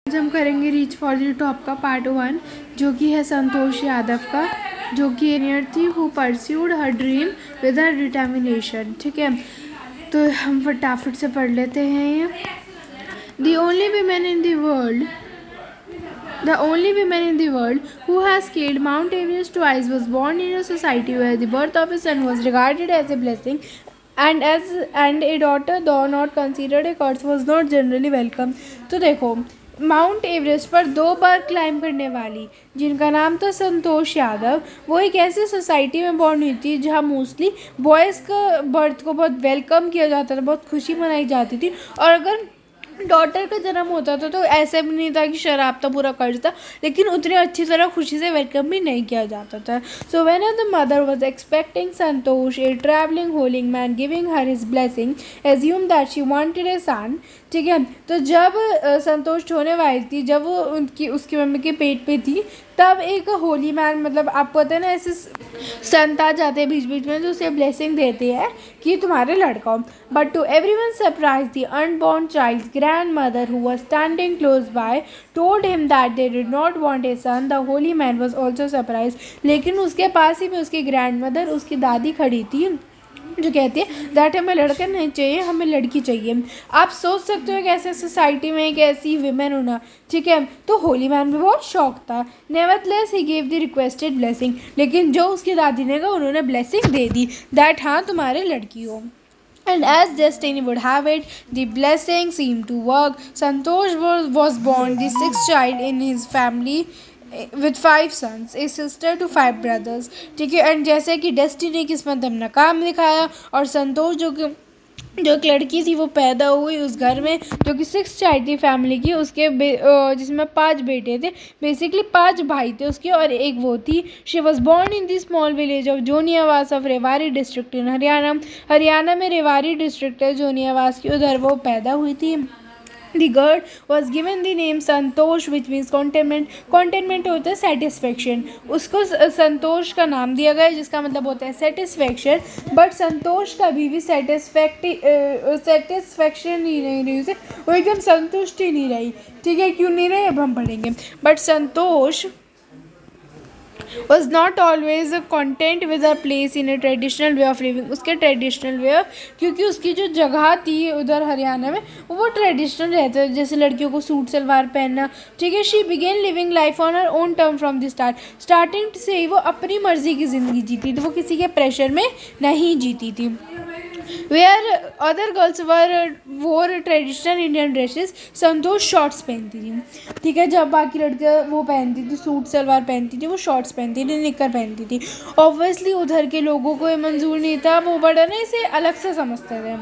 आज हम करेंगे रीच फॉर द टॉप का पार्ट 1, जो कि है संतोष यादव का, जो कि इंजीनियर थी who pursued her dream with her determination. ठीक है, तो हम फटाफट से पढ़ लेते हैं ये। The only woman in the world who has scaled Mount Everest twice was born in a society where the birth of a son was regarded as a blessing, and a daughter, though not considered a curse, was not generally welcome. तो देखो, mount Everest पर 2 बार climb करने वाली जिनका नाम था संतोष यादव, वो एक ऐसी सोसाइटी में बॉर्न हुई थी जहाँ मोस्टली बॉयज़ का बर्थ को बहुत वेलकम किया जाता था, बहुत खुशी मनाई जाती थी। और अगर डॉटर का जन्म होता था तो ऐसे भी नहीं था कि शराब तो पूरा कर्ज था, लेकिन उतनी अच्छी तरह खुशी से वेलकम भी नहीं किया जाता था। So when the mother was expecting Santosh, a travelling होलिंग man giving her his blessing, assume that she wanted a son. ठीक है, तो जब संतोष होने वाली थी, जब वो उसकी मम्मी के पेट पे थी, तब एक होली मैन, मतलब आपको पता है ना, ऐसे संत आ जाते हैं बीच बीच में जो उसे ब्लेसिंग देते हैं कि तुम्हारे लड़का हो। But to everyone surprise the unborn child grandmother who was standing close by told him that they did not want a son. The holy man was also surprise. लेकिन उसके पास ही में उसकी ग्रैंडमदर, उसकी दादी खड़ी थी, जो कहती है दैट हमें लड़का नहीं चाहिए, हमें लड़की चाहिए। आप सोच सकते हो कि ऐसे सोसाइटी में एक ऐसी विमेन होना। ठीक है, तो होली मैन भी बहुत शौक था। Nevertheless he gave the requested blessing. लेकिन जो उसकी दादी ने कहा, उन्होंने ब्लेसिंग दे दी दैट हाँ तुम्हारे लड़की हो। And as destiny would have it, the blessing seemed to work. Santosh was born the 6th child in his family with 5 sons, a sister to 5 brothers. ठीक है, एंड जैसे कि destiny किस्मत अपना काम दिखाया, और संतोष जो एक लड़की थी वो पैदा हुई उस घर में जो कि 6 चाइल्ड थी फैमिली की, उसके जिसमें 5 बेटे थे, बेसिकली 5 भाई थे उसके, और एक वो थी। She was born in the small village of Joniyawas of Rewari district in Haryana में रेवाड़ी डिस्ट्रिक्ट है जोनियावास की, उधर वो पैदा हुई थी। The girl was given the name Santosh which means contentment. contentment होता है satisfaction. उसको संतोष का नाम दिया गया जिसका मतलब होता है satisfaction. बट संतोष कभी भी satisfaction ही नहीं रही उसे, वो एकदम संतुष्ट ही नहीं रही। ठीक है, क्यों नहीं रही अब हम पढ़ेंगे। But Santosh was not always content with her place in a traditional way of living. उसके ट्रेडिशनल वे, क्योंकि उसकी जो जगह थी उधर हरियाणा में वो ट्रेडिशनल रहता है, जैसे लड़कियों को सूट सलवार पहनना। ठीक है, she began living life on her own term from the starting से ही वो अपनी मर्जी की ज़िंदगी जीती थी, वो किसी के प्रेशर में नहीं जीती थी। वेयर अदर गर्ल्स वोर ट्रेडिशनल इंडियन ड्रेसेस, संतोष शॉर्ट्स पहनती थी। ठीक है, जब बाकी लड़कियाँ वो पहनती थी, सूट सलवार पहनती थी, वो शॉर्ट्स पहनती थी, निकर पहनती थी। ऑब्वियसली उधर के लोगों को ये मंजूर नहीं था, वो बड़ा ना इसे अलग से समझते थे।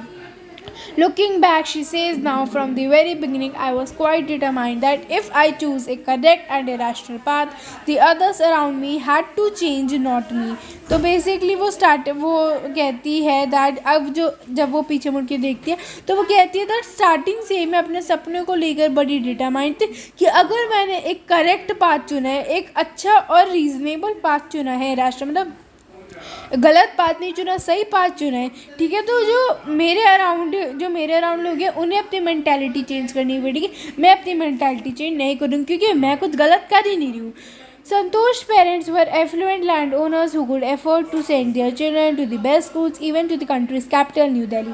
Looking back, she says, now from the very beginning, I was quite determined that if I choose a correct and a rational path, the others around me had to change, not me. तो basically वो कहती है that अब जब वो पीछे मुड़ के देखती है तो वो कहती है दैट स्टार्टिंग से मैं अपने सपने को लेकर बड़ी डिटरमाइंड थी कि अगर मैंने एक करेक्ट पाथ चुना है, एक अच्छा और रीजनेबल पाथ चुना है, राष्ट्र मतलब गलत पाथ नहीं चुना, सही पाथ चुना है। ठीक है, तो जो मेरे अराउंड लोग हैं उन्हें अपनी मेंटालिटी चेंज करनी पड़ेगी। मैं अपनी मेंटालिटी चेंज नहीं करूँगी क्योंकि मैं कुछ गलत कर ही नहीं रही हूँ। Santosh parents were affluent land owners who could afford to send their children to the best schools even to the country's capital New Delhi.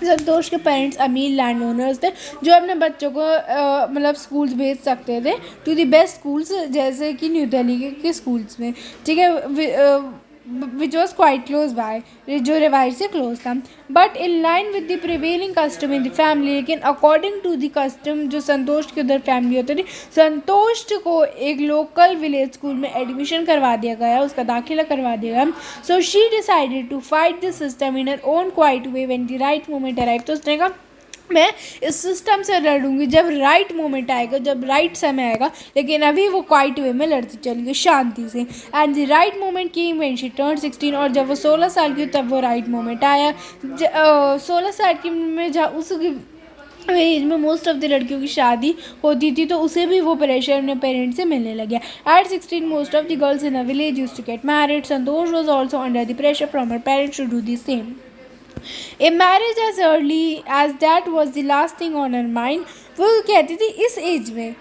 Santosh के पेरेंट्स अमीर लैंड ओनर्स थे जो अपने बच्चों को मतलब स्कूल्स भेज सकते थे टू द बेस्ट स्कूल्स, जैसे कि न्यू दिल्ली के स्कूल्स में। ठीक है, which was quite close by, जो रेवाड़ी से क्लोज था। But in line with the prevailing custom in the family, लेकिन अकॉर्डिंग टू द कस्टम जो संतोष की उधर फैमिली होती थी, संतोष को एक लोकल विलेज स्कूल में एडमिशन करवा दिया गया, उसका दाखिला करवा दिया गया। So she decided to fight the system in her own quiet way when the right moment arrive. तो उसने कहा मैं इस सिस्टम से लड़ूंगी जब राइट मोमेंट आएगा, जब राइट समय आएगा, लेकिन अभी वो क्वाइट वे में लड़ती चलेंगी शांति से। And the right moment came when she turned 16, और जब वो 16 साल की तब वो राइट मोमेंट आया। 16 साल की में उस एज में मोस्ट ऑफ द लड़कियों की शादी होती थी, तो उसे भी वो प्रेशर अपने पेरेंट्स से मिलने लग गया। At 16 most of the girls in a village used to get married. Santosh was also under the pressure from her parents to do the same. A marriage as early as that was the last thing on her mind. वो कहती थी इस as में,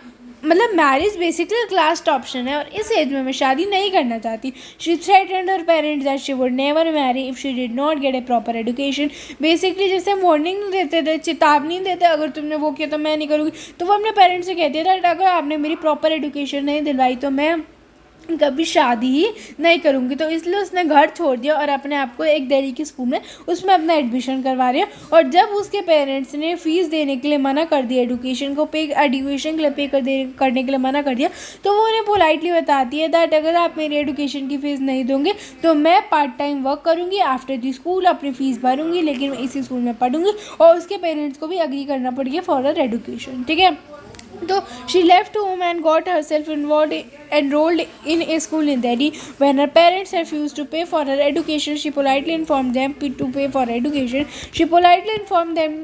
मतलब marriage basically last option है और इस as में मैं शादी नहीं करना चाहती। She threatened her parents that she would never marry if she did not get a proper education. Basically जैसे वार्निंग देते थे, चेतावनी देते, अगर तुमने वो किया तो मैं नहीं करूँगी। तो वो अपने पेरेंट्स से कहती है अगर आपने मेरी प्रॉपर एजुकेशन नहीं दिलवाई तो मैं कभी शादी ही नहीं करूँगी। तो इसलिए उसने घर छोड़ दिया और अपने आप को एक दिल्ली के स्कूल में उसमें अपना एडमिशन करवा रही है। और जब उसके पेरेंट्स ने फ़ीस देने के लिए मना कर दिया, एजुकेशन के लिए करने के लिए मना कर दिया, तो वो उन्हें पोलाइटली बताती है दैट अगर आप मेरी एजुकेशन की फ़ीस नहीं दोगे तो मैं पार्ट टाइम वर्क करूँगी, आफ्टर दी स्कूल अपनी फ़ीस भरूँगी, लेकिन मैं इसी स्कूल में पढ़ूँगी। और उसके पेरेंट्स को भी अग्री करना पड़ेगा फॉर हर एजुकेशन, ठीक है। तो she left home and got herself enrolled in a school in Delhi. When her parents refused to pay for her education, she politely informed them to pay for education. She politely informed them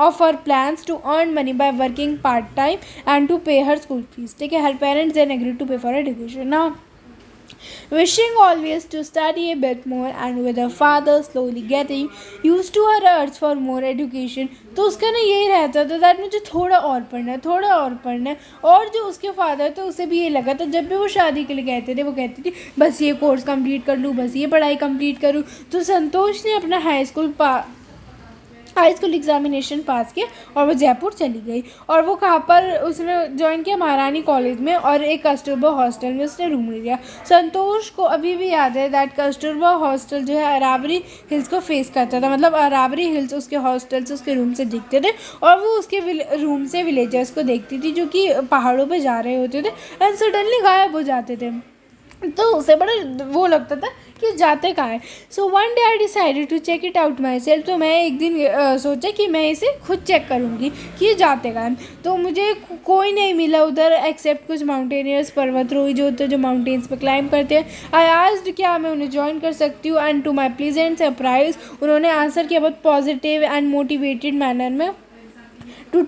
of her plans to earn money by working part time and to pay her school fees. ठीक है, her parents then agreed to pay for her education. Now, wishing always to study a bit more and with her father slowly getting used to her urge for more education, तो उसका ना यही रहता था that मुझे थोड़ा और पढ़ना है, थोड़ा और पढ़ना है। और जो उसके फादर थे उसे भी ये लगा था, जब भी वो शादी के लिए कहते थे वो कहती थी बस ये कोर्स कंप्लीट कर लूँ, बस ये पढ़ाई कंप्लीट करूँ। तो संतोष ने अपना हाई स्कूल एग्जामिनेशन पास किया और वो जयपुर चली गई। और वो कहाँ पर उसने ज्वाइन किया, महारानी कॉलेज में, और एक कस्तूरबा हॉस्टल में उसने रूम लिया। संतोष को अभी भी याद है दैट कस्तूरबा हॉस्टल जो है अरावली हिल्स को फेस करता था, मतलब अरावली हिल्स उसके हॉस्टल से उसके रूम से दिखते थे और वो उसके रूम से विलेजर्स को देखती थी जो कि पहाड़ों पर जा रहे होते थे एंड सडनली गायब हो जाते थे। तो उसे बड़ा वो लगता था कि जाते कहाँ है। So one day I decided to check it out myself. तो मैं एक दिन सोचा कि मैं इसे खुद चेक करूँगी कि ये जाते कहाँ है। तो मुझे कोई नहीं मिला उधर एक्सेप्ट कुछ माउंटेनियर्स, पर्वतरोही जो होते हैं जो माउंटेन्स पे क्लाइंब करते हैं। आई आस्क्ड क्या मैं उन्हें ज्वाइन कर सकती हूँ and to my pleasant surprise उन्होंने आंसर किया बहुत पॉजिटिव एंड मोटिवेटेड मैनर में to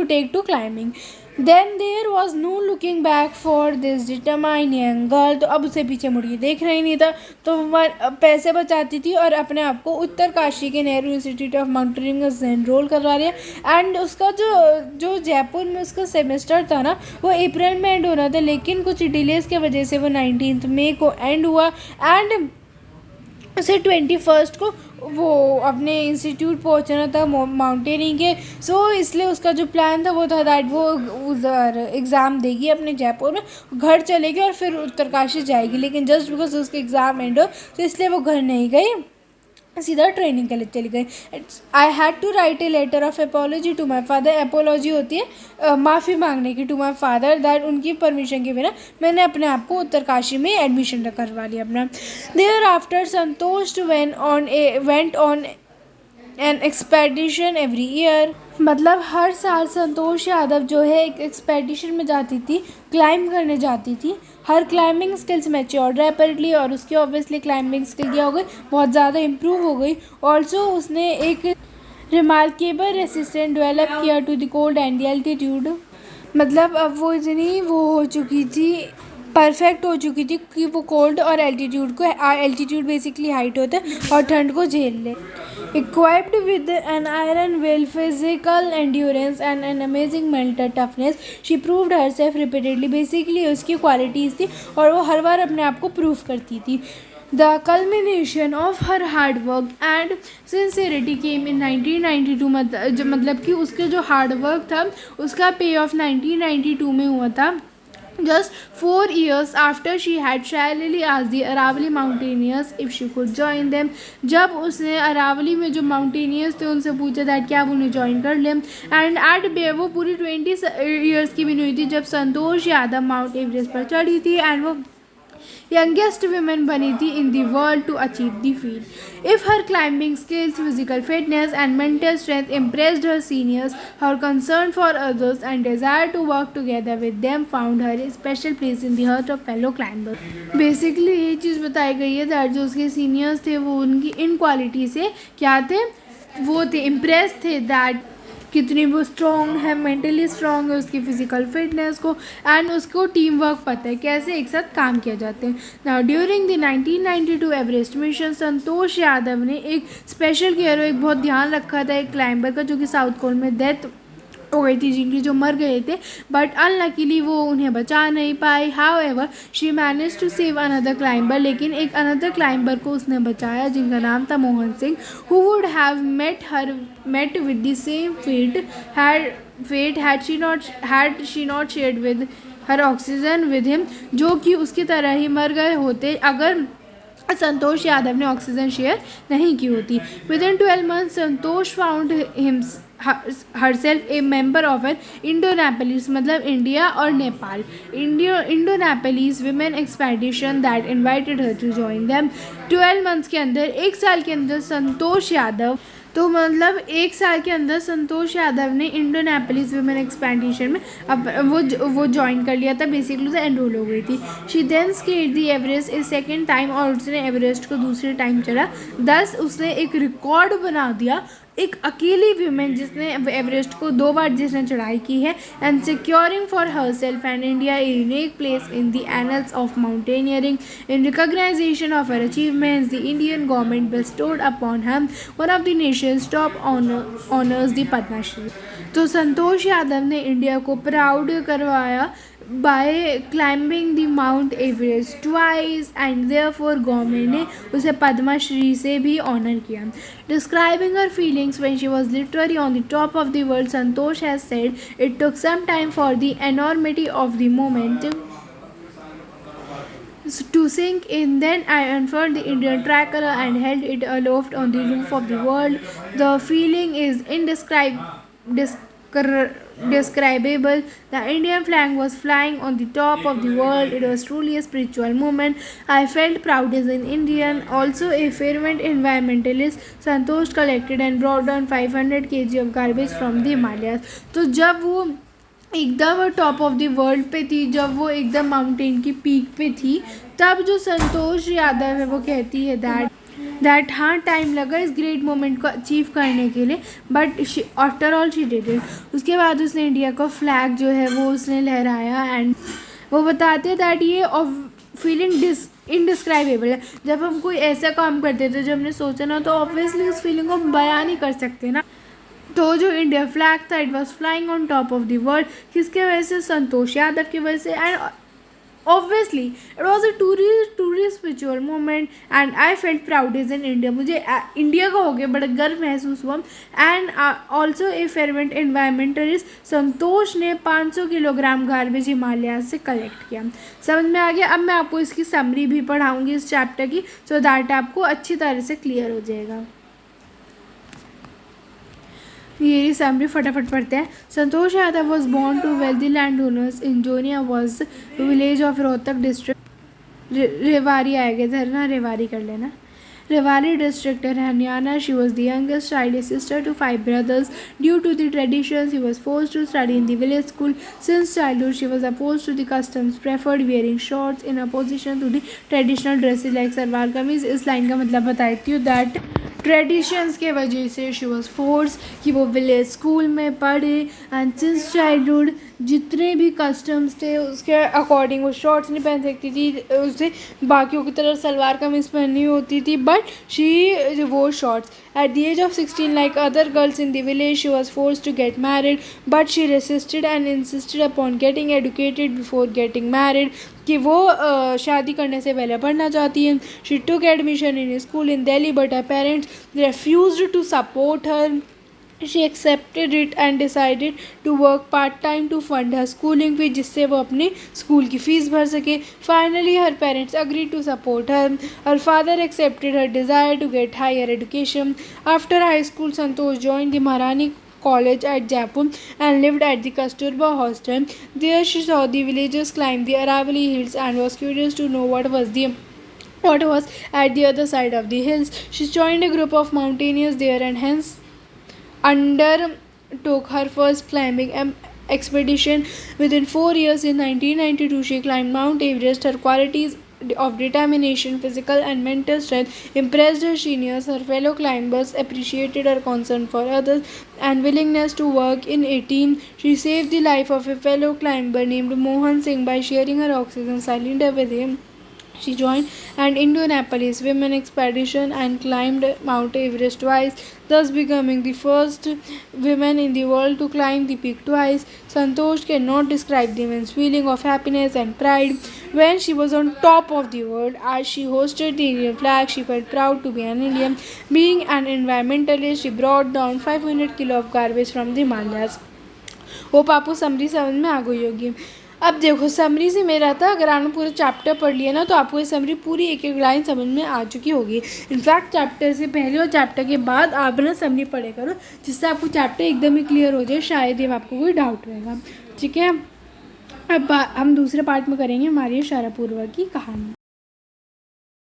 take to climbing. Then there was no looking back for this determined young girl. तो अब उसे पीछे मुड़ के देखना ही नहीं था। तो वह पैसे बचाती थी और अपने आप को उत्तरकाशी के नेहरू इंस्टीट्यूट ऑफ माउंटेनियरिंग से एनरोल करवा लिया। एंड उसका जो जयपुर में उसका सेमेस्टर था ना वो अप्रैल में एंड होना था, लेकिन कुछ डिलेज की वजह से वो 19 मई को एंड हुआ एंड उसे 21 को वो अपने इंस्टीट्यूट पहुंचना था माउंटेनिंग के। सो इसलिए उसका जो प्लान था वो था दैट वो उधर एग्ज़ाम देगी अपने जयपुर में, घर चलेगी और फिर उत्तरकाशी जाएगी। लेकिन जस्ट बिकॉज उसके एग्ज़ाम एंड हो तो इसलिए वो घर नहीं गई, सीधा ट्रेनिंग के लिए चली गई। I had to write a letter of apology to my father. Apology होती है माफ़ी मांगने की, टू माई फादर दैट उनकी परमिशन के बिना मैंने अपने आप को उत्तरकाशी में एडमिशन करवा लिया अपना। Thereafter Santosh went on an expedition every year. मतलब हर साल संतोष यादव जो है एक एक्सपेडिशन में जाती थी, क्लाइंब करने जाती थी। हर क्लाइंबिंग स्किल्स मैच्योर्ड रैपिडली और उसकी ऑब्वियसली क्लाइंबिंग स्किल क्या हो गई, बहुत ज़्यादा इम्प्रूव हो गई। ऑल्सो उसने एक रिमार्केबल रेसिस्टेंट डेवलप किया to the cold and the altitude. मतलब अब वो इतनी वो हो चुकी थी, परफेक्ट हो चुकी थी कि वो कोल्ड और एल्टीट्यूड बेसिकली हाइट होता है और ठंड को झेल ले। Equipped with an iron will, physical endurance and an amazing mental toughness, she proved herself repeatedly. Basically उसकी क्वालिटीज़ थी और वो हर बार अपने आप को प्रूव करती थी। The culmination of her hard work and sincerity came in 1992। मतलब कि उसके जो हार्ड वर्क था उसका पे ऑफ 1992 में हुआ था, just 4 years after she had shyly asked the Aravalli mountaineers if she could join them। जब उसने अरावली में जो माउंटेनियर्स थे उनसे पूछा था क्या वो उन्हें ज्वाइन कर लें। एंड एट वो पूरी 20 ईयर्स की भी नहीं हुई थी जब संतोष यादव माउंट एवरेस्ट पर चढ़ी थी एंड वो youngest women बनी थी in the world to achieve the feat. If her climbing skills, physical fitness and mental strength impressed her seniors, her concern for others and desire to work together with them found her a special place in the heart of fellow climbers। Basically ये चीज़ बताई गई है that जो उसके seniors थे वो उनकी in quality से क्या थे, वो थे इम्प्रेस थे दैट कितनी वो स्ट्रॉन्ग है, मेंटली स्ट्रॉन्ग है, उसकी फिजिकल फिटनेस को, एंड उसको टीम वर्क पता है, कैसे एक साथ काम किया जाते हैं. Now during the 1992 Everest mission, Santosh Yadav ने एक स्पेशल केयर, एक बहुत ध्यान रखा था एक क्लाइंबर का, जो कि साउथ कोल में डेथ हो गई थी, जिनकी जो मर गए थे, बट अनलकीली वो उन्हें बचा नहीं पाई. However she manage to save another climber, लेकिन एक अनदर क्लाइंबर को उसने बचाया, जिनका नाम था Mohan Singh, who would have met with the same fate had she not shared with her oxygen with him, जो कि उसकी तरह ही मर गए होते अगर संतोष यादव ने ऑक्सीजन शेयर नहीं की होती. Within 12 months Santosh found herself a member of an Indo-Nepalese, मतलब इंडिया और Nepal, Indo-Nepalese women expedition that invited her to join them. 12 months के अंदर, एक साल के अंदर संतोष यादव, तो मतलब एक साल के अंदर संतोष यादव ने इंडो नेपलिस वुमेन एक्सपेडिशन में अब वो ज्वाइन कर लिया था, बेसिकली तो एनरोल हो गई थी. She then scaled the Everest a second time, और उसने एवरेस्ट को दूसरे टाइम चढ़ा. दस उसने एक रिकॉर्ड बना दिया, एक अकेली वीमेन जिसने एवरेस्ट को 2 बार जिसने चढ़ाई की है, and securing for herself and India a unique place in the annals of mountaineering. In recognization of her achievements the Indian government bestowed upon her one of the nations top honours the Padmashri. तो संतोष यादव ने India को proud करवाया by climbing the Mount Everest twice, and therefore government ने उसे पद्मा श्री से भी honour किया. Describing her feelings when she was literally on the top of the world, Santosh has said, "It took some time for the enormity of the moment to sink in. Then I unfurled the Indian tracker and held it aloft on the roof of the world. The feeling is indescribable. The Indian flag was flying on the top of the world. It was truly a spiritual moment. I felt proud as an Indian." Also a fervent environmentalist, Santosh collected and brought down 500 kg of garbage from the Himalayas. तो जब वो एकदम top of the world पे थी, जब वो एकदम mountain की पीक पे थी, तब जो संतोष यादव है वो कहती है दैट हाँ टाइम लगा इस ग्रेट मोमेंट को अचीव करने के लिए, but after all she did it. उसके बाद उसने इंडिया का फ्लैग जो है वो उसने लहराया, एंड वो बताते हैं दैट ये फीलिंग इनडिस्क्राइबेबल है. जब हम कोई ऐसा काम करते थे जब हमने सोचा ना, तो ऑब्वियसली उस फीलिंग को हम बयान नहीं कर सकते ना. तो जो इंडिया फ्लैग था, it was flying on top of the world, किसके वजह से? संतोष यादव की वजह से. And obviously it was a tourist spiritual moment, and I felt proud as in India. मुझे इंडिया का हो गया बड़ा गर्व महसूस हुआ. And also a fervent environmentalist, Santosh ने 500 किलोग्राम गार्बेज हिमालय से कलेक्ट किया. समझ में आ गया? अब मैं आपको इसकी समरी भी पढ़ाऊँगी इस चैप्टर की, सो दैट आपको अच्छी तरह से क्लियर हो जाएगा. ये समरी फटाफट पढ़ते हैं. Santosh Yadav was born to wealthy land owners in Joniyawas village of Rohtak district. Rewari आएगा इधर ना, रेवाड़ी कर लेना. Rewari district in Haryana. She was the youngest child, a sister to 5 brothers. Due to the traditions, she was forced to study in the village school. Since childhood, she was opposed to the customs, preferred wearing shorts in opposition to the traditional dresses like salwar kameez. इस line का मतलब बताती हूँ that traditions के वजह से she was force कि वो विलेज स्कूल में पढ़े, एंड सिंस चाइल्डहुड जितने भी कस्टम्स थे उसके अकॉर्डिंग वो शॉर्ट्स नहीं पहन सकती थी, उसे बाकियों की तरह सलवार कमीज़ पहननी होती थी, बट शी वो shorts. At the age of 16, like other girls in the village, she was forced to get married, but she resisted and insisted upon getting educated before getting married. कि वो शादी करने से पहले पढ़ना चाहती है. She took admission in a school in Delhi, but her parents refused to support her. She accepted it and decided to work part time to fund her schooling fee, जिससे वो अपनी स्कूल की फ़ीस भर सके. Finally, her parents agreed to support her. Her father accepted her desire to get higher education. After high school, Santosh joined the Maharani College at Jaipur and lived at the Kasturba hostel. There she saw the villagers climb the Aravalli hills and was curious to know what was at the other side of the hills. She joined a group of mountaineers there and hence undertook her first climbing expedition. Within 4 years, in 1992, she climbed Mount Everest. Her qualities of determination, physical and mental strength impressed her seniors. Her fellow climbers appreciated her concern for others and willingness to work in a team. She saved the life of a fellow climber named Mohan Singh by sharing her oxygen cylinder with him. She joined an Indianapolis women expedition and climbed Mount Everest twice, thus becoming the first woman in the world to climb the peak twice. Santosh cannot describe the immense feeling of happiness and pride when she was on top of the world. As she hosted the Indian flag, she felt proud to be an Indian. Being an environmentalist, she brought down 500 kilos of garbage from the Himalayas. Hope आपको summary समझ में आ गई होगी। अब देखो summary से मेरा था, अगर आपने पूरा चैप्टर पढ़ लिया ना तो आपको ये समरी पूरी एक एक लाइन समझ में आ चुकी होगी। इनफैक्ट चैप्टर से पहले और चैप्टर के बाद आप ना समरी पढ़े करो, जिससे आपको चैप्टर एकदम ही क्लियर हो जाए, शायद ही आपको कोई डाउट रहेगा। ठीक है, अब हम दूसरे पार्ट में करेंगे हमारी शारापोरवा की कहानी।